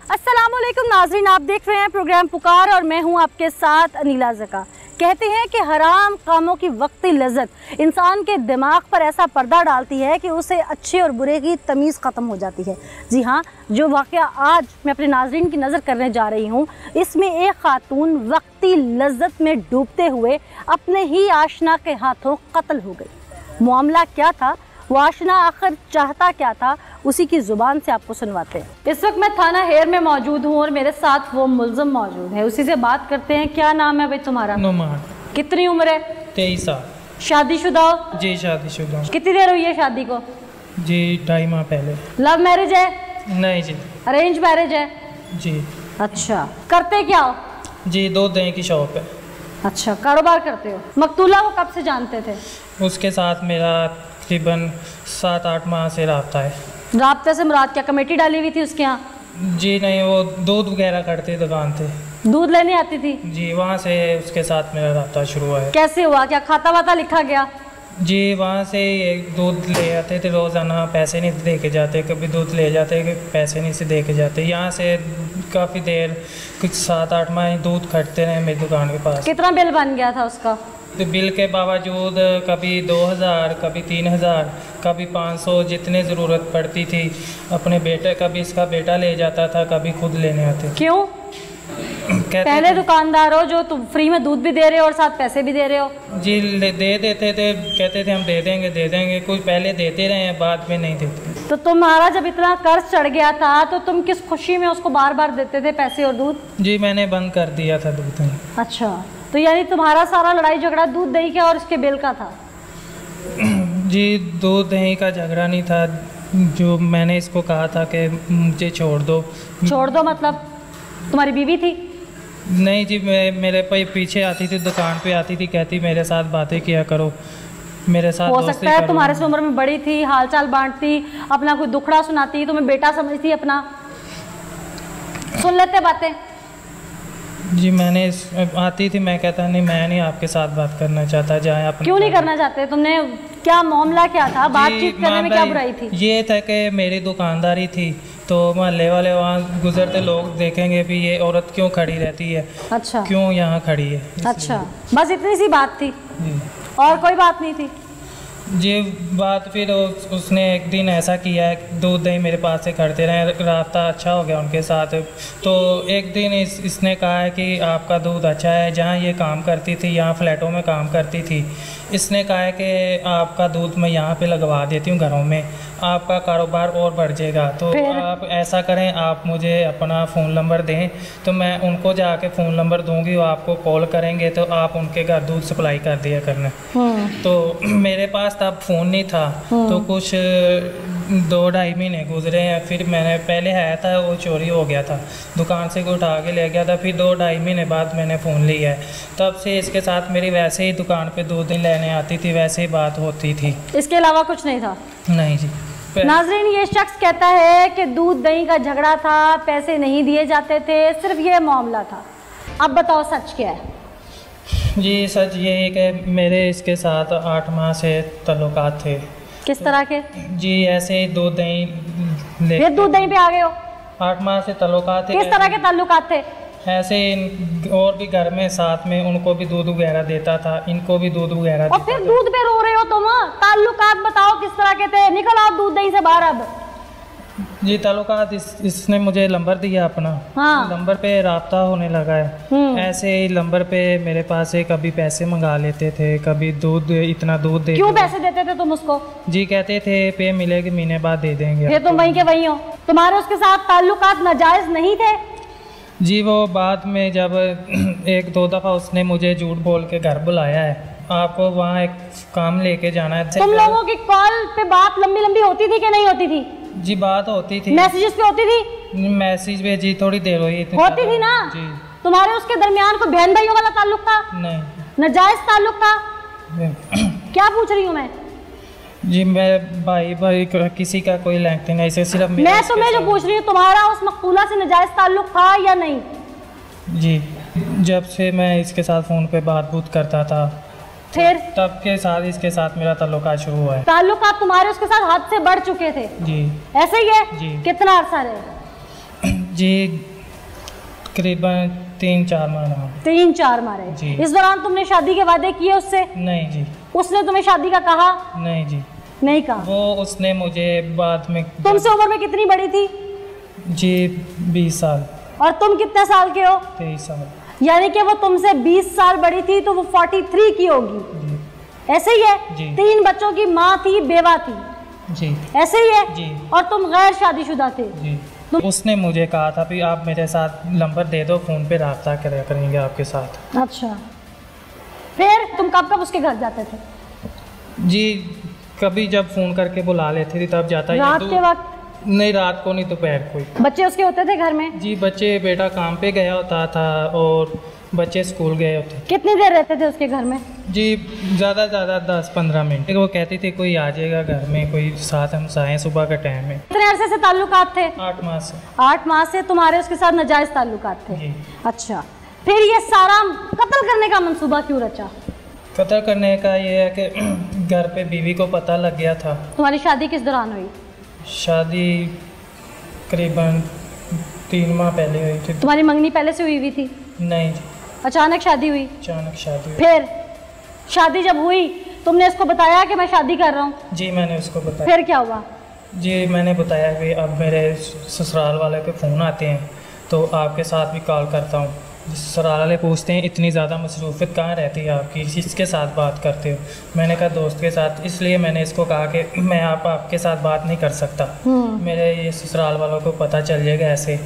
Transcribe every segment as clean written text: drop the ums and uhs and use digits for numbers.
अस्सलामुअलैकुम नाज़रीन, आप देख रहे हैं प्रोग्राम पुकार और मैं हूं आपके साथ अनीला ज़का। कहते हैं कि हराम कामों की वक्ती लज्जत इंसान के दिमाग पर ऐसा पर्दा डालती है कि उसे अच्छे और बुरे की तमीज़ ख़त्म हो जाती है। जी हाँ, जो वाक़या आज मैं अपने नाज़रीन की नज़र करने जा रही हूँ, इसमें एक खातून वक्ती लज्जत में डूबते हुए अपने ही आशना के हाथों कत्ल हो गई। मामला क्या था, वो आशना आखिर चाहता क्या था, उसी की ज़ुबान से आपको सुनवाते हैं। इस वक्त मैं थाना हेर में मौजूद हूँ और मेरे साथ वो मुल्ज़म मौजूद है, उसी से बात करते हैं। क्या नाम है भाई तुम्हारा? नुमान। कितनी उम्र है? 23 साल। शादीशुदा हो? जी शादीशुदा हूँ। कितनी देर हुई है शादी को? जी 2.5 माह पहले। लव मैरिज है? नहीं जी। अरेंज मैरिज है? जी। अच्छा, करते क्या हो? जी दूध दही की शॉप है। अच्छा, कारोबार करते हो। मकतूला को कब से जानते थे? उसके साथ मेरा तकरीबन 7-8 माह से रब्ता है। राब्ते से मुराद क्या कमेटी डाली हुई थी उसके यहाँ? जी नहीं, वो दूध वगैरह करते दुकान थे। दूध लेने आती थी? जी, वहाँ से उसके साथ मेरा रब्ता शुरू हुआ है। कैसे हुआ, क्या खाता वाता लिखा गया? जी, वहाँ से दूध ले आते थे रोज़ाना, पैसे नहीं दे के जाते, कभी दूध ले जाते पैसे नहीं से दे के जाते। यहाँ से काफ़ी देर, कुछ 7-8 माह दूध खरीदते रहे मेरी दुकान के पास। कितना बिल बन गया था उसका? तो बिल के बावजूद कभी 2000, कभी 3000, कभी 500, जितने ज़रूरत पड़ती थी अपने बेटे, कभी इसका बेटा ले जाता था, कभी खुद लेने आते। क्यों? पहले दुकानदार हो जो तुम फ्री में दूध भी दे रहे हो और साथ पैसे भी दे रहे हो। जी दे देते थे, कहते थे हम दे देंगे। कुछ पहले देते रहे हैं, बाद में नहीं देते। तो तुम्हारा जब इतना कर्ज चढ़ गया था तो तुम किस खुशी में उसको बार बार देते थे पैसे और दूध? जी मैंने बंद कर दिया था दूध। अच्छा, तो यानी तुम्हारा सारा लड़ाई झगड़ा दूध दही का और इसके बिल का था? जी दूध दही का झगड़ा नहीं था, जो मैंने इसको कहा था कि मुझे छोड़ दो। छोड़ दो मतलब तुम्हारी बीवी थी? नहीं जी, मेरे पे पीछे आती थी, दुकान पे आती थी, कहती मेरे साथ बातें किया करो, मेरे साथ हो सकता है तुम्हारे से उम्र में बड़ी थी, हालचाल बांटती, अपना कोई दुखड़ा सुनाती, तुम्हें बेटा समझती, अपना सुन लेते बातें। जी मैंने आती थी, मैं कहता नहीं, मैं नहीं आपके साथ बात करना चाहता, जाए आप। क्यों नहीं करना चाहते? तुमने क्या मामला क्या था? बातचीत करने में क्या बुराई थी? ये था कि मेरी दुकानदारी थी, तो मोहल्ले वाले वहाँ गुजरते लोग देखेंगे भी ये औरत क्यों खड़ी रहती है। अच्छा, क्यों यहाँ खड़ी है। अच्छा, बस इतनी सी बात थी जी, और कोई बात नहीं थी? जी बात फिर उसने एक दिन ऐसा किया है, दूध दही मेरे पास से करते रहे, रास्ता अच्छा हो गया उनके साथ। तो एक दिन इसने कहा है कि आपका दूध अच्छा है, जहाँ ये काम करती थी, यहाँ फ्लैटों में काम करती थी, इसने कहा है कि आपका दूध मैं यहाँ पे लगवा देती हूँ घरों में, आपका कारोबार और बढ़ जाएगा। तो आप ऐसा करें, आप मुझे अपना फ़ोन नंबर दें, तो मैं उनको जाके फ़ोन नंबर दूंगी, वो आपको कॉल करेंगे, तो आप उनके घर दूध सप्लाई कर दिया करना। तो मेरे पास तब फ़ोन नहीं था, तो कुछ 2-2.5 महीने गुजरे हैं। फिर मैंने पहले आया था, वो चोरी हो गया था, दुकान से कोई उठा के ले गया था। फिर 2-2.5 महीने बाद मैंने फ़ोन लिया है, तब से इसके साथ मेरी वैसे ही दुकान पे दूध लेने आती थी, वैसे ही बात होती थी। इसके अलावा कुछ नहीं था? नहीं जी। नाज़रीन, ये शख्स कहता है कि दूध दही का झगड़ा था, पैसे नहीं दिए जाते थे, सिर्फ ये मामला था। अब बताओ सच क्या है? जी सच ये है कि मेरे इसके साथ 8 माह से ताल्लुकात थे। किस तरह के? जी ऐसे ही दूध दही फिर दूध दही पे आ गए हो? 8 माह से ताल्लुकात थे। किस तरह के ताल्लुकात थे? ऐसे और भी घर में साथ में उनको भी दूध वगैरह देता था, इनको भी दूध वगैरह देता था। और फिर दूध पे रो रहे हो तुम? ताल्लुकात बताओ किस तरह के थे? निकल आओ दूध दही से बाहर अब। जी ताल्लुकात इसने मुझे नंबर दिया अपना। हाँ। नंबर पे राब्ता होने लगा है। ऐसे ही नंबर पे मेरे पास से कभी पैसे मंगा लेते थे, कभी दूध, इतना दूध दे। क्यों पैसे देते थे तुम उसको? जी कहते थे पे मिलेगी, महीने बाद दे देंगे। फिर तुम वहीं के वहीं हो? तुम्हारे उसके साथ ताल्लुकात नाजायज नहीं थे? जी वो बाद में जब 1-2 दफ़ा उसने मुझे झूठ बोल के घर बुलाया है, आपको वहाँ एक काम लेके जाना है। तुम लोगों की कॉल पे बात लंबी लंबी होती थी कि नहीं होती थी? जी बात होती थी। मैसेजेस पे होती थी? मैसेज पे जी थोड़ी देर हुई होती थी ना? जी। तुम्हारे उसके दरमियान कोई बहन भाइयों वाला ताल्लुक था? नहीं। नाजायज ताल्लुक था? क्या पूछ रही हूँ मैं? जी मैं भाई किसी का कोई लिंक नहीं, सिर्फ मैं तुम्हें जो पूछ रही हूँ, तुम्हारा उस मकतूला से नाजायज ताल्लुक था या नहीं? जी जब से मैं इसके साथ फ़ोन पे बात बूत करता था, फिर तब के साथ इसके साथ मेरा ताल्लुकात शुरू हुआ है। ताल्लुकात तुम्हारे उसके साथ हद से बढ़ चुके थे? जी। ऐसे ही है? जी। कितना अरसा रहे? जी करीबन 3-4 माह। 3-4 मारे जी। इस दौरान तुमने शादी के वादे किए उससे? नहीं जी। उसने तुम्हें शादी का कहा? नहीं जी। नहीं कहा। वो उसने मुझे बाद में। तुमसे उम्र में कितनी बड़ी थी? जी 20 साल। और तुम कितने साल के हो? 23 साल। यानी कि वो तुमसे 20 साल बड़ी थी तो वो 43 की होगी। जी। ऐसे ही है जी। 3 बच्चों की माँ थी, बेवा थी। जी। ऐसे ही है जी। और तुम गैर शादीशुदा थे। जी। उसने मुझे कहा था भी आप मेरे साथ नंबर दे दो, फ़ोन पे रब्ता करेंगे आपके साथ। अच्छा, फिर तुम कब कब उसके घर जाते थे? जी कभी जब फ़ोन करके बुला लेती थी तब जाता। रात के वक्त? नहीं, रात को नहीं, दोपहर को ही। बच्चे उसके होते थे घर में? जी बच्चे, बेटा काम पे गया होता था और बच्चे स्कूल गए होते। कितनी देर रहते थे उसके घर में? जी ज़्यादा 10-15 मिनट। वो कहती थी कोई आ जाएगा घर में, कोई साथ हम साए, सुबह का टाइम है। कितने अरसे से ताल्लुकात थे? 8 माह से। 8 माह से तुम्हारे उसके साथ नाजायज़ ताल्लुकात थे? जी। अच्छा, फिर ये सारा कत्ल करने का मंसूबा क्यों रचा? कत्ल करने का ये है कि घर पे बीवी को पता लग गया था। तुम्हारी शादी किस दौरान हुई? शादी करीबन 3 माह पहले हुई थी। तुम्हारी मंगनी पहले से हुई थी? नहीं, अचानक शादी हुई? अचानक शादी हुई। फिर शादी जब हुई तुमने इसको बताया कि मैं शादी कर रहा हूँ? जी मैंने उसको बताया। फिर क्या हुआ? जी मैंने बताया कि अब मेरे ससुराल वाले के फ़ोन आते हैं तो आपके साथ भी कॉल करता हूँ। ससुराल वाले पूछते हैं इतनी ज़्यादा मसरूफियत कहाँ रहती है आपकी, किसके साथ बात करते हो? मैंने कहा दोस्त के साथ। इसलिए मैंने इसको कहा कि मैं आपके साथ बात नहीं कर सकता, मेरे ये ससुराल वालों को पता चल जाएगा ऐसे,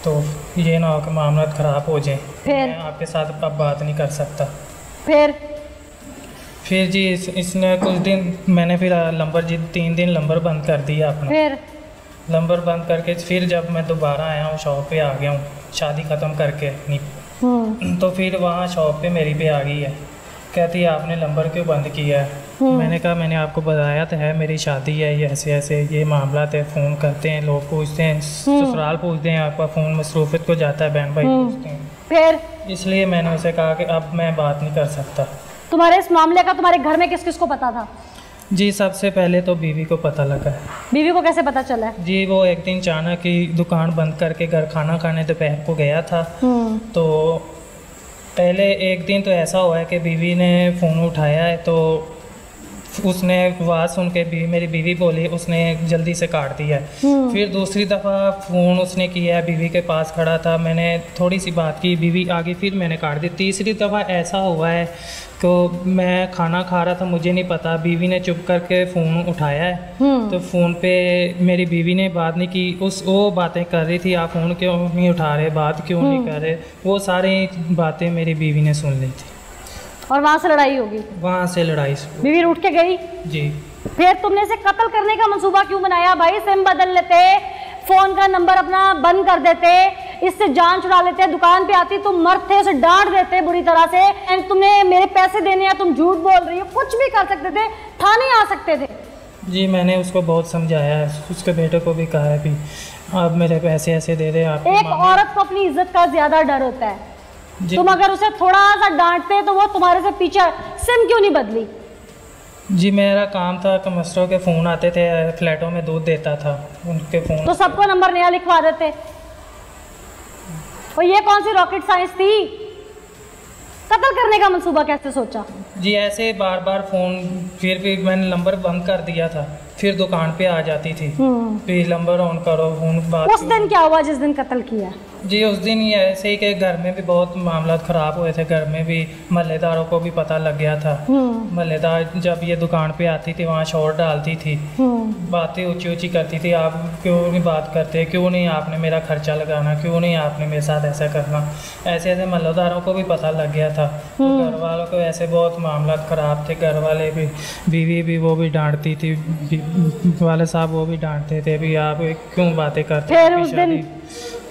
तो ये ना हो कि मामला ख़राब हो जाए। फिर मैं आपके साथ अब बात नहीं कर सकता। फिर जी इसने कुछ दिन, मैंने फिर नंबर जी 3 दिन नंबर बंद कर दिया अपना। फिर नंबर बंद करके फिर जब मैं दोबारा आया हूँ शॉप पे आ गया हूँ शादी ख़त्म करके अपनी, तो फिर वहाँ शॉप पे मेरी पे आ गई है, कहती है आपने नंबर क्यों बंद किया है? मैंने कहा मैंने आपको बताया तो है मेरी शादी है, ये ऐसे ऐसे ये मामला है, फ़ोन करते हैं लोग, पूछते हैं, ससुराल पूछते हैं आपका फ़ोन मसरूफियत को जाता है, बहन भाई पूछते हैं। फिर इसलिए मैंने उसे कहा कि अब मैं बात नहीं कर सकता। तुम्हारे इस मामले का तुम्हारे घर में किस किस को पता था? जी सबसे पहले तो बीवी को पता लगा है। बीवी को कैसे पता चला है? जी वो एक दिन अचानक की दुकान बंद करके घर खाना खाने दोपहर को गया था, तो पहले एक दिन तो ऐसा हुआ है कि बीवी ने फ़ोन उठाया है तो उसने आवाज़ सुन के मेरी बीवी बोली, उसने जल्दी से काट दिया है। फिर दूसरी दफ़ा फ़ोन उसने किया, बीवी के पास खड़ा था, मैंने थोड़ी सी बात की, बीवी आ गई, फिर मैंने काट दी। तीसरी दफ़ा ऐसा हुआ है तो मैं खाना खा रहा था, मुझे नहीं पता, बीवी ने चुप करके फ़ोन उठाया है, तो फ़ोन पे मेरी बीवी ने बात नहीं की, वो बातें कर रही थी, आप फ़ोन क्यों नहीं उठा रहे, बात क्यों नहीं कर रहे, वो सारी बातें मेरी बीवी ने सुन ली थी। और वहाँ से लड़ाई होगी? वहाँ से लड़ाई बीवी रूठ के गई? जी। फिर तुमने इसे कत्ल करने का मंसूबा क्यों बनाया? भाई सिम बदल लेते, फ़ोन का नंबर अपना बंद कर देते, इससे जान छुड़ा लेते, दुकान पे आती तुम मर्द थे, उसे डांट देते बुरी तरह से, एंड तुमने मेरे पैसे देने हैं, तुम झूठ बोल रही हो, कुछ भी कर सकते थे, थाने आ सकते थे। जी मैंने उसको बहुत समझाया है, उसके बेटे को भी कहा है भी आप मेरे पैसे ऐसे दे दे। आप एक औरत को अपनी इज्जत का ज्यादा डर होता है, तुम अगर उसे थोड़ा सा डांटते तो वो तुम्हारे से पीछे। सिम क्यों नहीं बदली? जी मेरा काम था, कस्टमरों के फ़ोन आते थे, फ्लैटों में दूध देता था, उनके फ़ोन तो सबको नंबर नया लिखवा देते। और ये कौन सी रॉकेट साइंस थी? कत्ल करने का मंसूबा कैसे सोचा? जी ऐसे बार बार फ़ोन, फिर भी मैंने नंबर बंद कर दिया था, फिर दुकान पे आ जाती थी, फिर नंबर ऑन करो फ़ोन बात। उस दिन क्या हुआ जिस दिन कत्ल किया? जी उस दिन ये ऐसे ही कि घर में भी बहुत मामला ख़राब हुए थे, घर में भी महल्लेदारों को भी पता लग गया था। महल्लेदार जब ये दुकान पे आती थी वहाँ शोर डालती थी, बातें ऊंची ऊंची करती थी, आप क्यों नहीं बात करते, क्यों नहीं आपने मेरा खर्चा लगाना, क्यों नहीं आपने मेरे साथ ऐसा करना, ऐसे ऐसे महल्लेदारों को भी पता लग गया था। तो घर वालों को ऐसे बहुत मामला ख़राब थे, घर वाले भी, बीवी भी वो भी डांटती थी, वाले साहब वो भी डांटते थे भी आप क्यों बातें करते।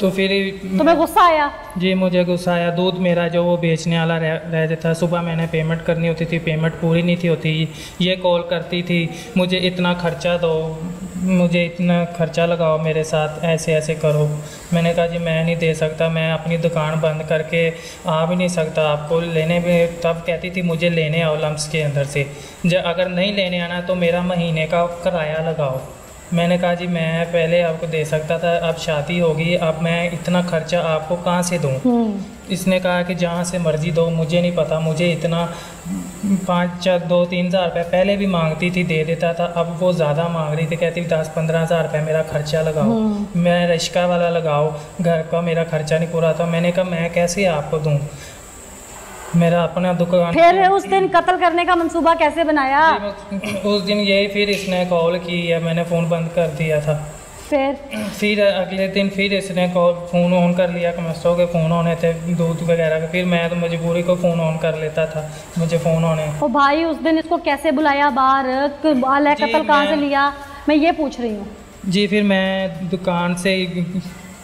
तो फिर तुम्हें गुस्सा आया? जी मुझे गुस्सा आया। दूध मेरा जो वो बेचने वाला रह जाता, सुबह मैंने पेमेंट करनी होती थी, पेमेंट पूरी नहीं थी होती, ये कॉल करती थी मुझे इतना खर्चा दो, मुझे इतना खर्चा लगाओ मेरे साथ, ऐसे ऐसे करो। मैंने कहा जी मैं नहीं दे सकता, मैं अपनी दुकान बंद करके आ भी नहीं सकता आपको लेने में। तब कहती थी मुझे लेने आओ लम्स के अंदर से, अगर नहीं लेने आना तो मेरा महीने का किराया लगाओ, मैंने कहा जी मैं पहले आपको दे सकता था, अब शादी होगी, अब मैं इतना खर्चा आपको कहाँ से दूँ। इसने कहा कि जहाँ से मर्जी दो, मुझे नहीं पता, मुझे इतना 2-3 हज़ार रुपये पहले भी मांगती थी, दे देता था, अब वो ज़्यादा मांग रही थी, कहती 10-15 हज़ार रुपये मेरा खर्चा लगाओ, मैं रिक्शा वाला लगाओ, घर का मेरा खर्चा नहीं पूरा था। मैंने कहा मैं कैसे आपको दूँ, मेरा अपना दुकान। फिर उस दिन कत्ल करने का मंसूबा कैसे बनाया? उस दिन यही, फिर इसने कॉल की है, मैंने फ़ोन बंद कर दिया था। फिर अगले दिन फिर इसने फ़ोन ऑन कर लिया, कमस्तों के फ़ोन होने थे, दूध वगैरह के। फिर मैं तो मजबूरी को फ़ोन ऑन कर लेता था, मुझे फ़ोन होने। ओ भाई, उस दिन इसको कैसे बुलाया बाहर, कत्ल कहाँ से लिया, मैं ये पूछ रही हूँ। जी फिर मैं दुकान से,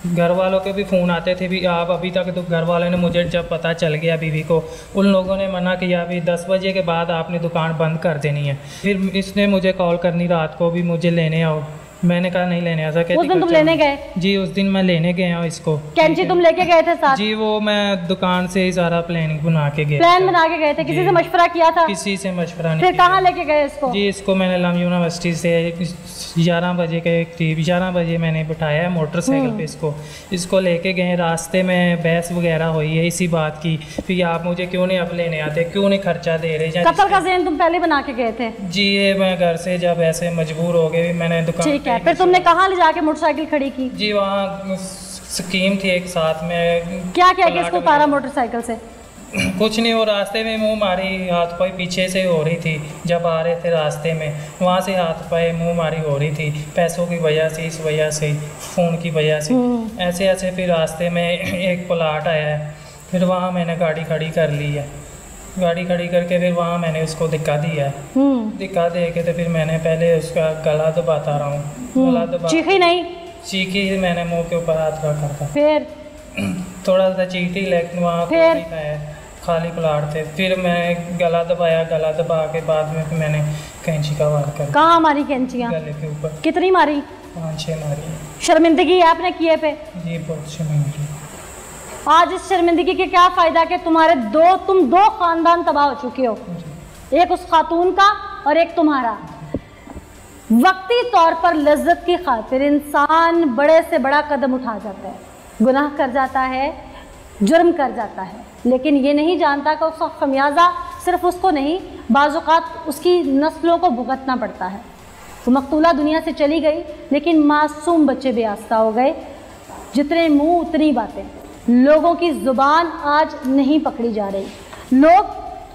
घर वालों के भी फ़ोन आते थे भी, आप अभी तक तो घर वालों ने, मुझे जब पता चल गया बीवी को, उन लोगों ने मना किया भी 10 बजे के बाद आपने दुकान बंद कर देनी है। फिर इसने मुझे कॉल करनी रात को भी, मुझे लेने आओ। मैंने कहा नहीं लेने आ सकते। उस दिन तुम लेने गए? जी उस दिन मैं लेने गया हूँ इसको। कैंची तुम लेके गए थे साथ? जी वो मैं दुकान से ही सारा प्लानिंग बना के गया। प्लान बना के गए थे? किसी से मशवरा किया था? किसी से मशवरा नहीं। फिर कहाँ लेके गए इसको? जी इसको मैंने लम यूनिवर्सिटी से 11 बजे के करीब, 11 बजे मैंने बिठाया है मोटरसाइकिल पे इसको लेके गए। रास्ते में बहस वगैरह हुई है इसी बात की, फिर आप मुझे क्यों नहीं अब लेने आते, क्यों नहीं खर्चा दे रहे। कत्ल का ज़हन तुम पहले बना के गए थे? जी ये मैं घर से जब ऐसे मजबूर हो गए, मैंने दुकान। ठीक है, फिर तुमने कहाँ ले जाके मोटरसाइकिल खड़ी की? जी वहाँ स्कीम थी एक साथ में। क्या क्या कि इसको उतारा मोटरसाइकिल से? कुछ नहीं, वो रास्ते में मुंह मारी, हाथ पाई पीछे से हो रही थी, जब आ रहे थे रास्ते में वहाँ से हाथ पाए मुंह मारी हो रही थी, पैसों की वजह से, इस वजह से, फ़ोन की वजह से, ऐसे ऐसे। फिर रास्ते में एक प्लाट आया है, फिर वहाँ मैंने गाड़ी खड़ी कर ली है। गाड़ी खड़ी करके फिर वहाँ मैंने उसको दिक्का दिया है। दिक्का दे के तो फिर मैंने पहले उसका गला दबाता रहा हूँ, गला दबा। चीखी नहीं? चीखी मैंने मुँह के ऊपर हाथ रखा था। फिर थोड़ा सा चीखी, लेकिन वहाँ खाली प्लाट थे। फिर मैं गला दबाया, गला दबा के बाद में फिर मैंने कैंची का वार कर। कहाँ मारी कैंचियाँ? गले के ऊपर। कितनी मारी? 5-6 मारी। शर्मिंदगी है आपने किए पे? जी बहुत शर्मिंदगी। आज इस शर्मिंदगी के क्या फ़ायदा कि तुम दो ख़ानदान तबाह हो चुके हो, एक उस खातून का और एक तुम्हारा। वक्ती तौर पर लज्जत की खातिर इंसान बड़े से बड़ा कदम उठा जाता है, गुनाह कर जाता है, जुर्म कर जाता है, लेकिन ये नहीं जानता कि उसका खमियाजा सिर्फ उसको नहीं, बाज़ औक़ात उसकी नस्लों को भुगतना पड़ता है। तो मकतूला दुनिया से चली गई, लेकिन मासूम बच्चे बेआस्ता हो गए। जितने मुंह उतनी बातें। लोगों की ज़ुबान आज नहीं पकड़ी जा रही, लोग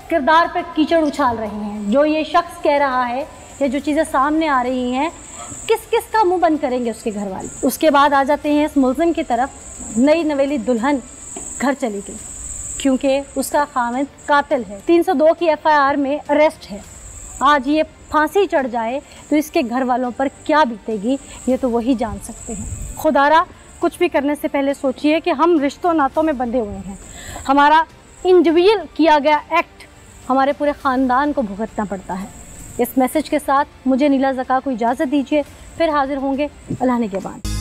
किरदार पर कीचड़ उछाल रहे हैं। जो ये शख्स कह रहा है, ये जो चीज़ें सामने आ रही हैं, किस किस का मुंह बंद करेंगे उसके घर वाले। उसके बाद आ जाते हैं इस मुल्ज़िम की तरफ। नई नवेली दुल्हन घर चली गई क्योंकि उसका खामिद कातिल है, 302 की FIR में अरेस्ट है। आज ये फांसी चढ़ जाए तो इसके घर वालों पर क्या बीतेगी, ये तो वही जान सकते हैं। खुदारा कुछ भी करने से पहले सोचिए कि हम रिश्तों नातों में बंधे हुए हैं। हमारा इंडिविजुअल किया गया एक्ट हमारे पूरे ख़ानदान को भुगतना पड़ता है। इस मैसेज के साथ मुझे नीला ज़का को इजाज़त दीजिए, फिर हाजिर होंगे अल्लाह ने के बाद।